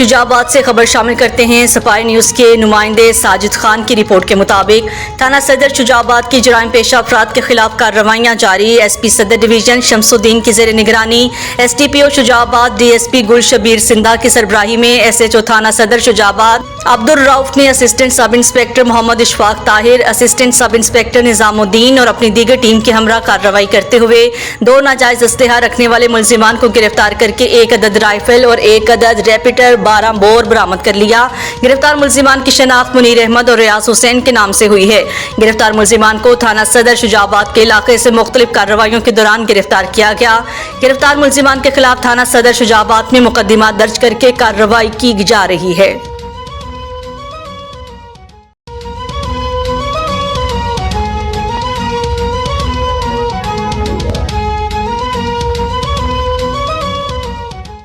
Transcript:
शुजाबाद से खबर शामिल करते हैं। सफाई न्यूज़ के नुमाइंदे साजिद खान की रिपोर्ट के मुताबिक थाना सदर शुजाबाद की जराइम पेशा अफराद के खिलाफ कार्रवाइयाँ जारी। एसपी सदर डिवीजन शमसुद्दीन की ज़ेर निगरानी SDPO शुजाबाद DSP गुल शबीर सिंधा की सरबराही में SHO थाना सदर शुजाबाद अब्दुल रऊफ ने assistant sub inspector Mohammad Ishfaq Tahir, assistant sub inspector Nizamuddin और अपनी दीगर टीम के हमरा कार्रवाई करते हुए 2 नाजायज अस्तहा रखने वाले मुलजिमान को गिरफ्तार करके 1 अदद राइफल और 1 अदद रेपिटर 12 बोर बरामद कर लिया। गिरफ्तार मुलजिमान की शनाख्त मुनीर अहमद और रियाज हुसैन के नाम से हुई है। गिरफ्तार मुलजिमान को थाना सदर शुजाबाद के इलाके से मुख्तलिफ कार्रवाइयों के दौरान गिरफ्तार किया गया। गिरफ्तार मुलजिमान के खिलाफ थाना सदर शुजाबाद में मुकदमा दर्ज करके कार्रवाई की जा रही है।